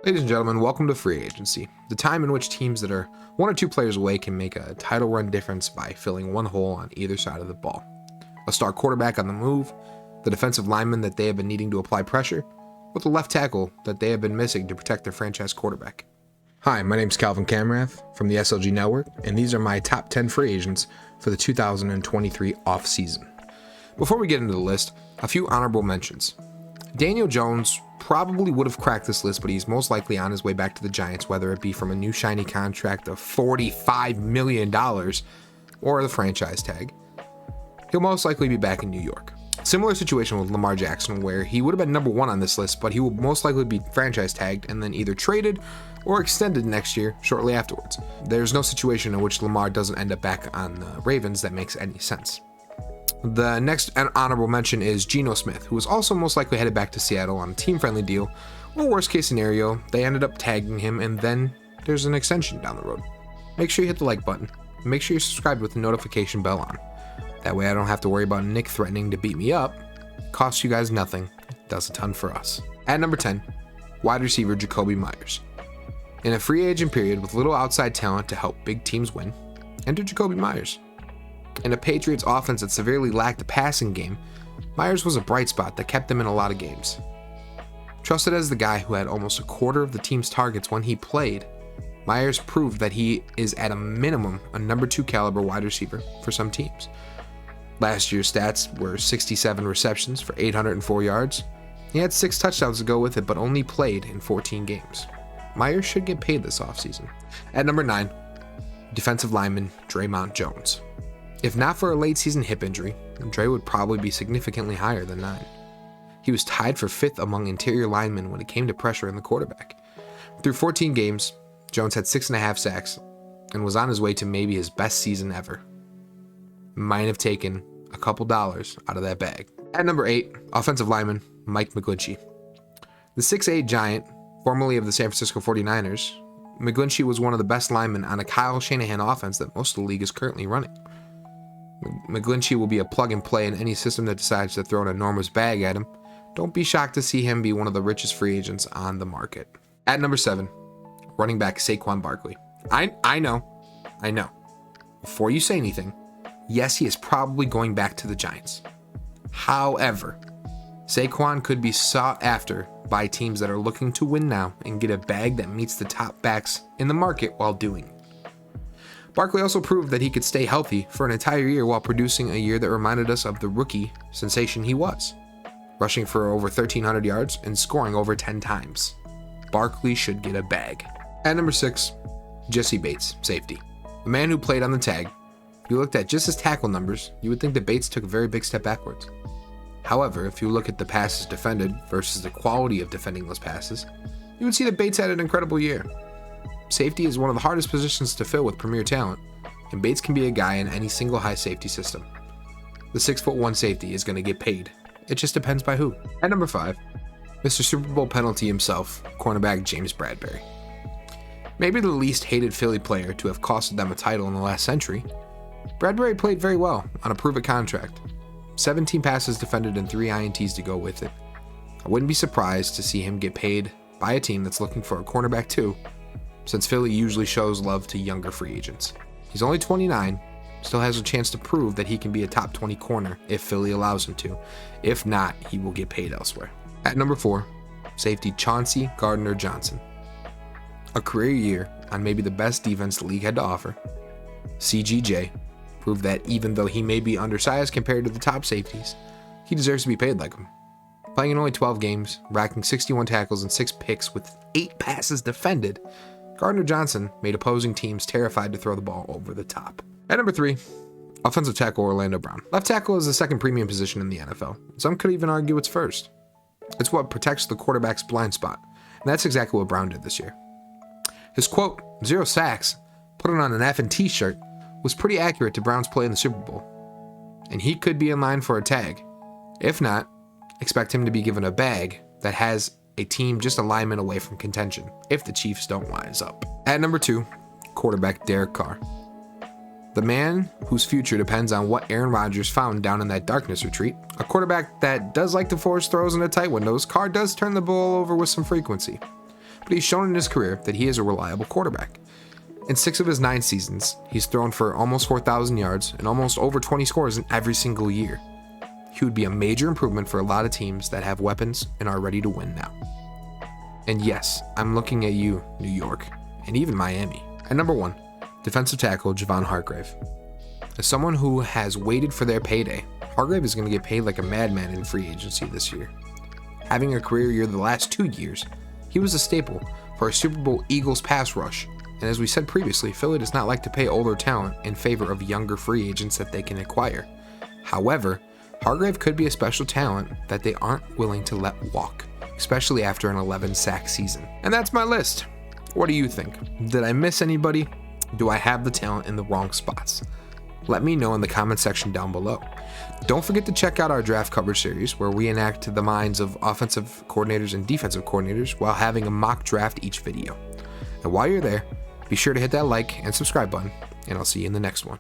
Ladies and gentlemen, welcome to free agency, the time in which teams that are one or two players away can make a title run difference by filling one hole on either side of the ball. A star quarterback on the move, the defensive lineman that they have been needing to apply pressure, or the left tackle that they have been missing to protect their franchise quarterback. Hi, my name is Calvin Kamrath from the SLG Network, and these are my top 10 free agents for the 2023 offseason. Before we get into the list, a few honorable mentions. Daniel Jones probably would have cracked this list, but he's most likely on his way back to the Giants, whether it be from a new shiny contract of $45 million or the franchise tag. He'll most likely be back in New York. Similar situation with Lamar Jackson, where he would have been number one on this list, but he will most likely be franchise tagged and then either traded or extended next year shortly afterwards. There's no situation in which Lamar doesn't end up back on the Ravens that makes any sense. The next honorable mention is Geno Smith, who was also most likely headed back to Seattle on a team-friendly deal, or worst case scenario, they ended up tagging him and then there's an extension down the road. Make sure you hit the like button, and make sure you're subscribed with the notification bell on. That way I don't have to worry about Nick threatening to beat me up. Costs you guys nothing, does a ton for us. At number 10, wide receiver Jacoby Myers. In a free agent period with little outside talent to help big teams win, enter Jacoby Myers. In a Patriots offense that severely lacked a passing game, Myers was a bright spot that kept them in a lot of games. Trusted as the guy who had almost a quarter of the team's targets when he played, Myers proved that he is at a minimum a number 2 caliber wide receiver for some teams. Last year's stats were 67 receptions for 804 yards. He had 6 touchdowns to go with it, but only played in 14 games. Myers should get paid this offseason. At number 9, defensive lineman Draymond Jones. If not for a late season hip injury, Dre would probably be significantly higher than 9. He was tied for 5th among interior linemen when it came to pressure in the quarterback. Through 14 games, Jones had 6.5 sacks and was on his way to maybe his best season ever. Might have taken a couple dollars out of that bag. At number 8, offensive lineman Mike McGlinchey. The 6'8 giant, formerly of the San Francisco 49ers, McGlinchey was one of the best linemen on a Kyle Shanahan offense that most of the league is currently running. McGlinchey will be a plug and play in any system that decides to throw an enormous bag at him. Don't be shocked to see him be one of the richest free agents on the market. At number 7, running back Saquon Barkley. I know. Before you say anything, yes, he is probably going back to the Giants. However, Saquon could be sought after by teams that are looking to win now and get a bag that meets the top backs in the market while doing it. Barkley also proved that he could stay healthy for an entire year while producing a year that reminded us of the rookie sensation he was, rushing for over 1,300 yards and scoring over 10 times. Barkley should get a bag. At number 6, Jessie Bates, safety. The man who played on the tag. If you looked at just his tackle numbers, you would think that Bates took a very big step backwards. However, if you look at the passes defended versus the quality of defending those passes, you would see that Bates had an incredible year. Safety is one of the hardest positions to fill with premier talent, and Bates can be a guy in any single high safety system. The 6'1" safety is going to get paid. It just depends by who. At number 5, Mr. Super Bowl penalty himself, cornerback James Bradberry. Maybe the least hated Philly player to have costed them a title in the last century, Bradberry played very well on a prove-it contract. 17 passes defended and 3 INTs to go with it. I wouldn't be surprised to see him get paid by a team that's looking for a cornerback too, since Philly usually shows love to younger free agents. He's only 29, still has a chance to prove that he can be a top 20 corner if Philly allows him to. If not, he will get paid elsewhere. At number 4, safety Chauncey Gardner Johnson. A career year on maybe the best defense the league had to offer. CGJ proved that even though he may be undersized compared to the top safeties, he deserves to be paid like him. Playing in only 12 games, racking 61 tackles and 6 picks with 8 passes defended, Gardner Johnson made opposing teams terrified to throw the ball over the top. At number 3, offensive tackle Orlando Brown. Left tackle is the second premium position in the NFL. Some could even argue it's first. It's what protects the quarterback's blind spot, and that's exactly what Brown did this year. His quote, 0 sacks, put it on an F&T shirt, was pretty accurate to Brown's play in the Super Bowl. And he could be in line for a tag. If not, expect him to be given a bag that has a team just a lineman away from contention, if the Chiefs don't wise up. At number 2, quarterback Derek Carr. The man whose future depends on what Aaron Rodgers found down in that darkness retreat. A quarterback that does like to force throws into tight windows, Carr does turn the ball over with some frequency. but he's shown in his career that he is a reliable quarterback. In 6 of his 9 seasons, he's thrown for almost 4,000 yards and almost over 20 scores in every single year. He would be a major improvement for a lot of teams that have weapons and are ready to win now. And yes, I'm looking at you, New York, and even Miami. At number 1, defensive tackle Javon Hargrave. As someone who has waited for their payday, Hargrave is going to get paid like a madman in free agency this year. Having a career year the last 2 years, he was a staple for a Super Bowl Eagles pass rush. And as we said previously, Philly does not like to pay older talent in favor of younger free agents that they can acquire. However, Hargrave could be a special talent that they aren't willing to let walk, especially after an 11-sack season. And that's my list. What do you think? Did I miss anybody? Do I have the talent in the wrong spots? Let me know in the comment section down below. Don't forget to check out our draft coverage series where we enact the minds of offensive coordinators and defensive coordinators while having a mock draft each video. And while you're there, be sure to hit that like and subscribe button, and I'll see you in the next one.